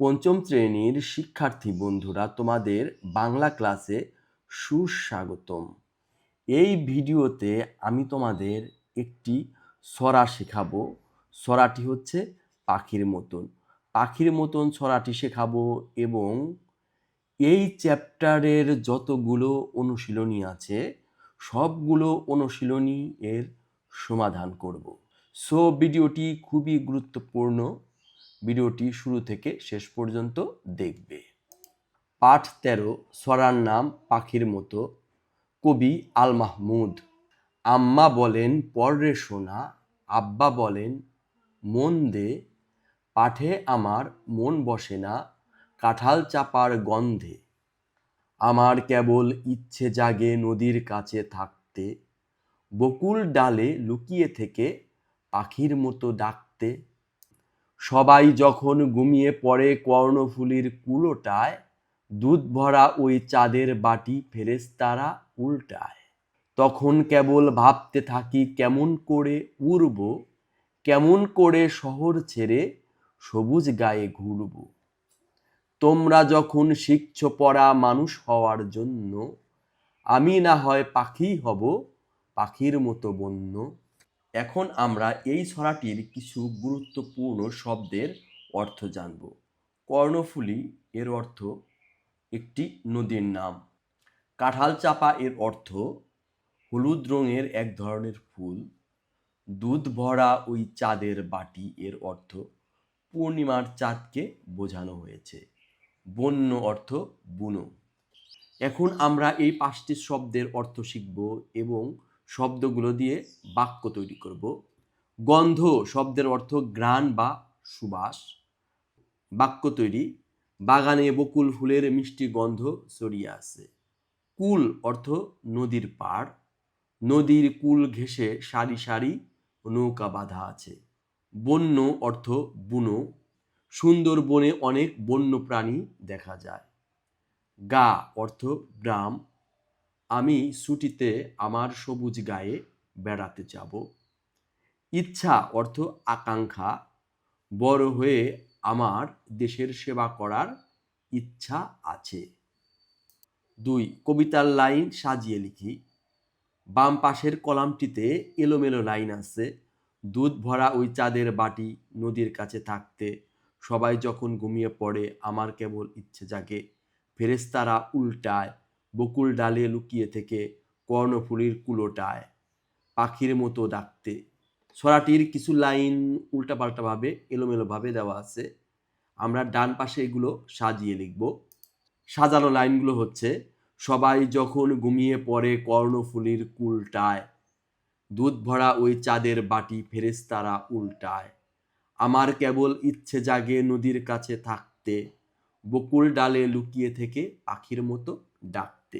পঞ্চম শ্রেণীর শিক্ষার্থী বন্ধুরা, তোমাদের বাংলা ক্লাসে সুস্বাগতম। এই ভিডিওতে আমি তোমাদের একটি ছড়া শেখাবো। ছড়াটি হচ্ছে পাখির মতন। পাখির মতন ছড়াটি শেখাবো এবং এই চ্যাপ্টারের যতগুলো অনুশীলনী আছে সবগুলো অনুশীলনী এর সমাধান করব। সো ভিডিওটি খুবই গুরুত্বপূর্ণ। ভিডিওটি শুরু থেকে শেষ পর্যন্ত দেখবে। পাঠ 13, ছড়ার নাম পাখির মতো। কবি আল মাহমুদ। আম্মা বলেন পড়রে শোনা, আব্বা বলেন মন দে, পাঠে আমার মন বসে না, কাঁঠাল চাপার গন্ধে। আমার কেবল ইচ্ছে জাগে নদীর কাছে থাকতে, বকুল ডালে লুকিয়ে থেকে পাখির মতো ডাকতে। সবাই যখন ঘুমিয়ে পড়ে কর্ণফুলীর কুলোটায়, দুধ ভরা ওই চাঁদের বাটি ফেরেশতারা উল্টায়। তখন কেবল ভাবতে থাকি কেমন করে উড়ব, কেমন করে শহর ছেড়ে সবুজ গায়ে ঘুরব। তোমরা যখন শিখছ পড়া মানুষ হওয়ার জন্য, আমি না হয় পাখি হব, পাখির মতো বন্য। এখন আমরা এই ছড়াটির কিছু গুরুত্বপূর্ণ শব্দের অর্থ জানব। কর্ণফুলী এর অর্থ একটি নদীর নাম। কাঁঠাল চাপা এর অর্থ হলুদ রঙের এক ধরনের ফুল। দুধ ভরা ওই চাঁদের বাটি এর অর্থ পূর্ণিমার চাঁদকে বোঝানো হয়েছে। বন্য অর্থ বুনো। এখন আমরা এই 5টি শব্দের অর্থ শিখব এবং শব্দগুলো দিয়ে বাক্য তৈরি করব। গন্ধ শব্দের অর্থ ঘ্রাণ বা সুবাস। বাক্য তৈরি: বাগানে বকুল ফুলের মিষ্টি গন্ধ ছড়িয়ে আছে। কুল অর্থ নদীর পাড়। নদীর কুল ঘেঁষে সারি সারি নৌকা বাঁধা আছে। বন্য অর্থ বুনো। সুন্দরবনে অনেক বন্য প্রাণী দেখা যায়। গা অর্থ গ্রাম। আমি ছুটিতে আমার সবুজ গায়ে বেড়াতে যাব। ইচ্ছা অর্থ আকাঙ্ক্ষা। বড় হয়ে আমার দেশের সেবা করার ইচ্ছা আছে। 2, কবিতার লাইন সাজিয়ে লিখি। বাম পাশের কলামটিতে এলোমেলো লাইন আছে। দুধ ভরা ওই চাঁদের বাটি নদীর কাছে থাকতে, সবাই যখন ঘুমিয়ে পড়ে আমার কেবল ইচ্ছে জাগে, ফেরেশতারা উল্টায়, বকুল ডালে লুকিয়ে থেকে কর্ণফুলীর কুলোটায়, পাখির মতো ডাকতে। ছড়াটির কিছু লাইন উল্টাপাল্টাভাবে এলোমেলোভাবে দেওয়া আছে। আমরা ডান পাশে এগুলো সাজিয়ে লিখব। সাজানো লাইনগুলো হচ্ছে: সবাই যখন ঘুমিয়ে পড়ে কর্ণফুলীর কুলটায়, দুধ ভরা ওই চাঁদের বাটি ফেরেশতারা উল্টায়, আমার কেবল ইচ্ছে জাগে নদীর কাছে থাকতে, বকুল ডালে লুকিয়ে থেকে পাখির মতো ডাকতে।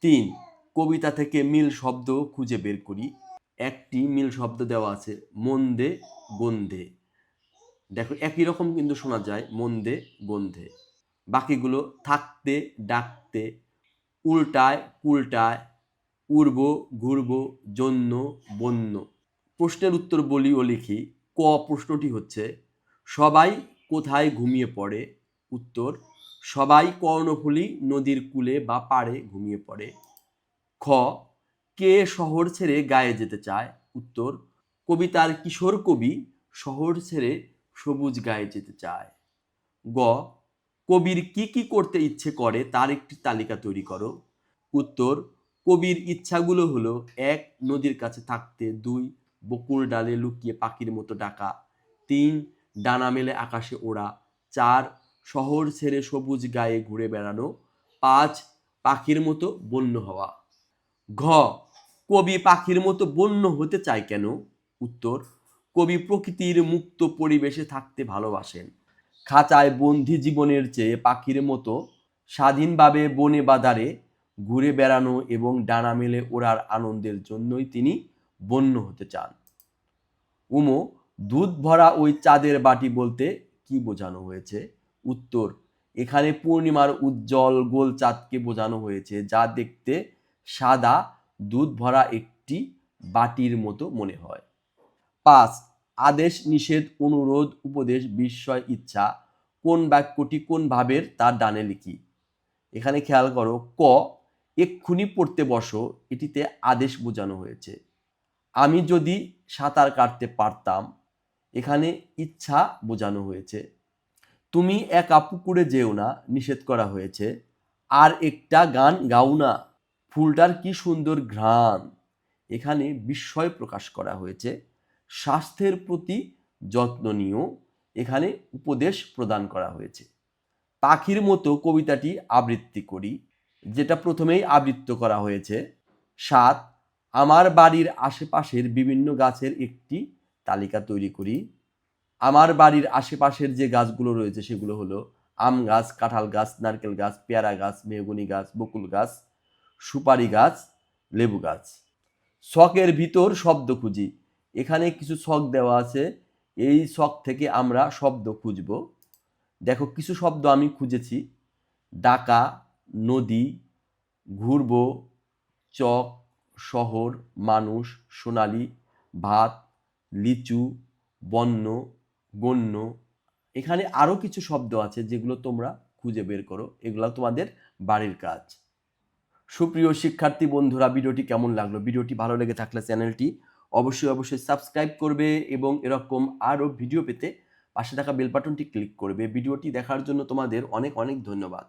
3, কবিতা থেকে মিল শব্দ খুঁজে বের করি। একটি মিল শব্দ দেওয়া আছে, মন্দে গন্ধে। দেখো একই রকম কিন্তু শোনা যায়, মন্দে গন্ধে। বাকিগুলো থাকতে, ডাকতে, উল্টায়, কুলটায়, উড়ব, ঘুরব, জন্য, বন্য। প্রশ্নের উত্তর বলি ও লিখি। ক প্রশ্নটি হচ্ছে, সবাই কোথায় ঘুমিয়ে পড়ে? উত্তর, সবাই কর্ণফুলী নদীর কূলে বা পাড়ে ঘুমিয়ে পড়ে। খ, কে শহর ছেড়ে গায়ে যেতে চায়? উত্তর, কবিতার কিশোর কবি শহর ছেড়ে সবুজ গায়ে যেতে চায়। গ, কবির কি কি করতে ইচ্ছে করে তার একটি তালিকা তৈরি করো। উত্তর, কবির ইচ্ছাগুলো হলো: 1, নদীর কাছে থাকতে। 2, বকুল ডালে লুকিয়ে পাখির মতো ডাকা। 3, ডানা মেলে আকাশে ওড়া। 4, শহর ছেড়ে সবুজ গায়ে ঘুরে বেড়ানো। 5, পাখির মতো বন্য হওয়া। ঘ, কবি পাখির মতো বন্য হতে চায় কেন? উত্তর, কবি প্রকৃতির মুক্ত পরিবেশে থাকতে ভালোবাসেন। খাঁচায় বন্দি জীবনের চেয়ে পাখির মতো স্বাধীনভাবে বনে বাজারে ঘুরে বেড়ানো এবং ডানা মেলে ওড়ার আনন্দের জন্যই তিনি বন্য হতে চান। উমো, দুধ ভরা ওই চাঁদের বাটি বলতে কি বোঝানো হয়েছে? উত্তর, এখানে পূর্ণিমার উজ্জ্বল গোল চাঁদকে বোঝানো হয়েছে, যা দেখতে সাদা দুধ ভরা একটি বাটির মতো মনে হয়। 5, আদেশ নিষেধ অনুরোধ উপদেশ বিস্ময় ইচ্ছা কোন বাক্যটি কোন ভাবের তার ডানে লিখি। এখানে খেয়াল করো, ক এক্ষুনি পড়তে বসো, এটিতে আদেশ বোঝানো হয়েছে। আমি যদি সাঁতার কাটতে পারতাম, এখানে ইচ্ছা বোঝানো হয়েছে। তুমি একা পুকুরে যেও না, নিষেধ করা হয়েছে। আর একটা গান গাও না, ফুলটার কি সুন্দর ঘ্রাণ, এখানে বিস্ময় প্রকাশ করা হয়েছে। স্বাস্থ্যের প্রতি যত্ন নিও, এখানে উপদেশ প্রদান করা হয়েছে। পাখির মতো কবিতাটি আবৃত্তি করি, যেটা প্রথমেই আবৃত্ত করা হয়েছে। 7 আমার বাড়ির আশেপাশের বিভিন্ন গাছের একটি তালিকা তৈরি করি। আমার বাড়ির আশেপাশের যে গাছগুলো রয়েছে সেগুলো হলো আম গাছ, কাঁঠাল গাছ, নারকেল গাছ, পেয়ারা গাছ, মেহগনি গাছ, বকুল গাছ, সুপারি গাছ, লেবু গাছ। ছকের ভিতর শব্দ খুঁজি, এখানে কিছু ছক দেওয়া আছে, এই ছক থেকে আমরা শব্দ খুঁজব। দেখো কিছু শব্দ আমি খুঁজেছি: ডাকা, নদী, ঘুরব, চক, শহর, মানুষ, সোনালি, ভাত, লিচু, বন্য, গণ্য। এখানে আরও কিছু শব্দ আছে যেগুলো তোমরা খুঁজে বের করো, এগুলো তোমাদের বাড়ির কাজ। সুপ্রিয় শিক্ষার্থী বন্ধুরা, ভিডিওটি কেমন লাগলো? ভিডিওটি ভালো লেগে থাকলে চ্যানেলটি অবশ্যই সাবস্ক্রাইব করবে এবং এরকম আরও ভিডিও পেতে পাশে থাকা বেল বাটনটি ক্লিক করবে। ভিডিওটি দেখার জন্য তোমাদের অনেক ধন্যবাদ।